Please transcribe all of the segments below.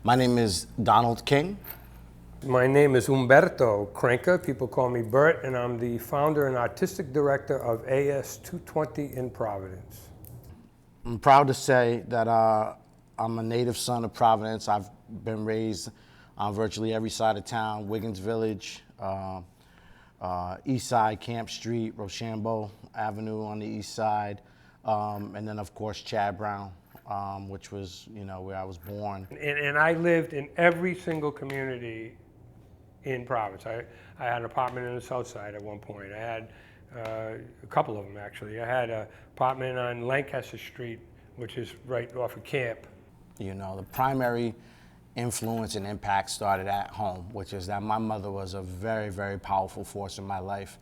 My name is Donald King. My name is Umberto Crenca. People call me Bert, and I'm the founder and artistic director of AS 220 in Providence. I'm proud to say that I'm a native son of Providence. I've been raised on virtually every side of town: Wiggins Village, East Side, Camp Street, Rochambeau Avenue on the east side, and then of course Chad Brown, which was where I was born. And I lived in every single community in Providence. I had an apartment in the South Side at one point. I had a couple of them actually. I had an apartment on Lancaster Street, which is right off of Camp. The primary influence and impact started at home, which is that my mother was a very, very powerful force in my life.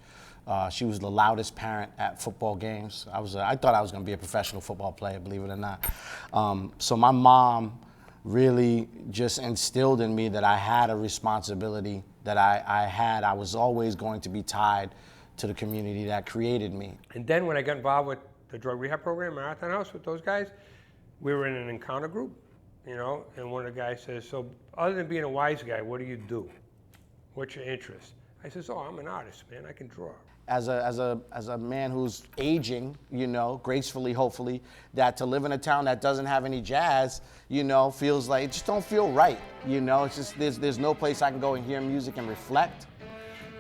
She was the loudest parent at football games. I thought I was going to be a professional football player, believe it or not. So my mom really just instilled in me that I had a responsibility, that I was always going to be tied to the community that created me. And then when I got involved with the drug rehab program, Marathon House, with those guys, we were in an encounter group, and one of the guys says, so other than being a wise guy, what do you do? What's your interest? I says, oh, I'm an artist, man, I can draw. As a man who's aging, gracefully, hopefully, that to live in a town that doesn't have any jazz, feels like, it just don't feel right. It's just, there's no place I can go and hear music and reflect.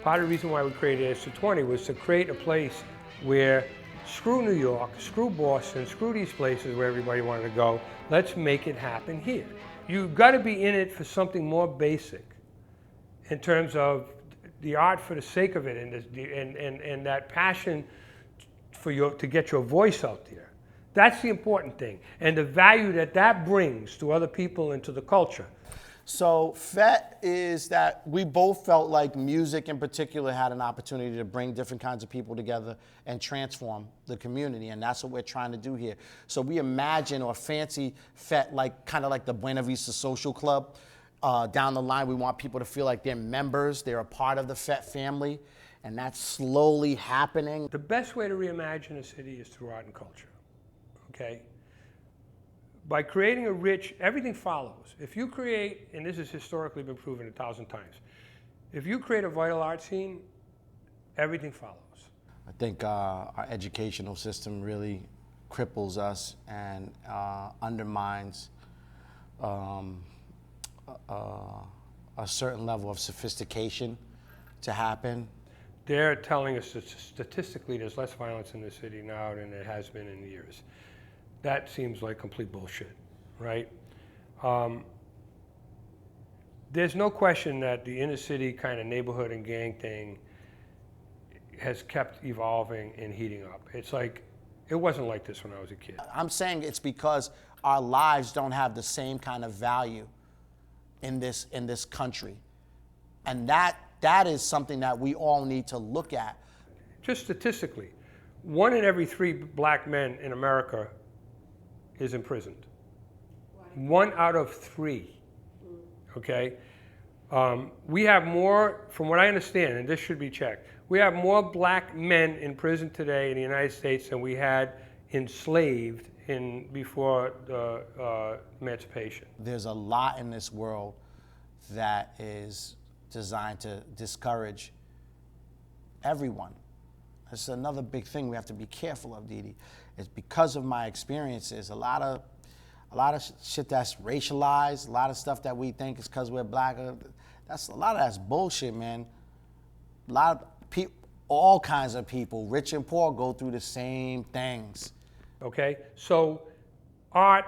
Part of the reason why we created AS220 was to create a place where, screw New York, screw Boston, screw these places where everybody wanted to go, let's make it happen here. You've got to be in it for something more basic in terms of the art for the sake of it, and that passion to get your voice out there. That's the important thing, and the value that brings to other people and to the culture. So FET is that we both felt like music in particular had an opportunity to bring different kinds of people together and transform the community, and that's what we're trying to do here. So we imagine or fancy FET kind of like the Buena Vista Social Club. Down the line, we want people to feel like they're members, they're a part of the FET family, and that's slowly happening. The best way to reimagine a city is through art and culture, okay? By creating everything follows. If you create, and this has historically been proven 1,000 times, if you create a vital art scene, everything follows. I think our educational system really cripples us and undermines a certain level of sophistication to happen. They're telling us that statistically there's less violence in the city now than there has been in years. That seems like complete bullshit, right? There's no question that the inner city kind of neighborhood and gang thing has kept evolving and heating up. It's like, it wasn't like this when I was a kid. I'm saying it's because our lives don't have the same kind of value in this country. And that is something that we all need to look at. Just statistically, 1 in every 3 black men in America is imprisoned. 1 out of 3, okay? We have more, from what I understand, and this should be checked, we have more black men in prison today in the United States than we had enslaved before the emancipation. There's a lot in this world that is designed to discourage everyone. That's another big thing we have to be careful of, Didi. It's because of my experiences, a lot of shit that's racialized, a lot of stuff that we think is because we're black. A lot of that's bullshit, man. A lot of people, all kinds of people, rich and poor, go through the same things. Okay, so art,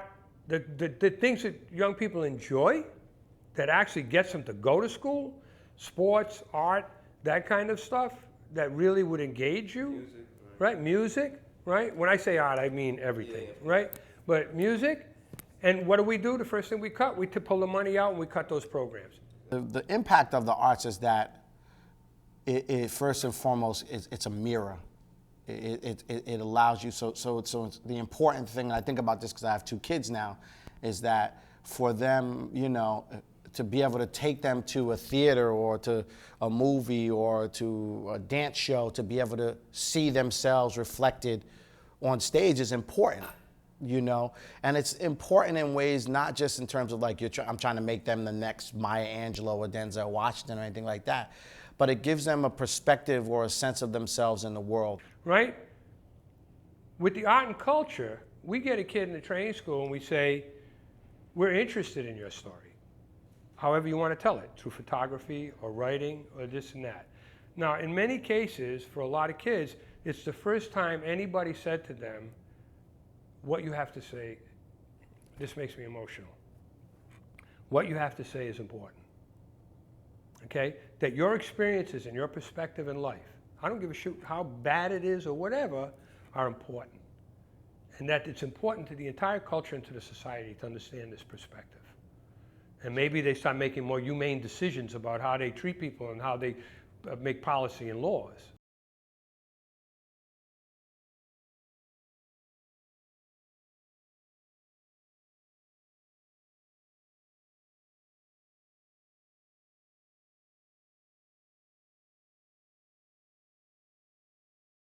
the things that young people enjoy, that actually gets them to go to school, sports, art, that kind of stuff, that really would engage you. Music, right? Music, right? When I say art, I mean everything, right? But music, and what do? The first thing we cut, we pull the money out and we cut those programs. The impact of the arts is that it first and foremost, it's a mirror. It allows you, so it's the important thing, and I think about this because I have 2 kids now, is that for them, to be able to take them to a theater or to a movie or to a dance show, to be able to see themselves reflected on stage is important. you know, and it's important in ways not just in terms of like I'm trying to make them the next Maya Angelou or Denzel Washington or anything like that, but it gives them a perspective or a sense of themselves in the world. Right? With the art and culture, we get a kid in the training school and we say, we're interested in your story, however you want to tell it, through photography or writing or this and that. Now, in many cases, for a lot of kids, it's the first time anybody said to them, what you have to say, this makes me emotional. What you have to say is important. Okay? That your experiences and your perspective in life, I don't give a shoot how bad it is or whatever, are important. And that it's important to the entire culture and to the society to understand this perspective. And maybe they start making more humane decisions about how they treat people and how they make policy and laws.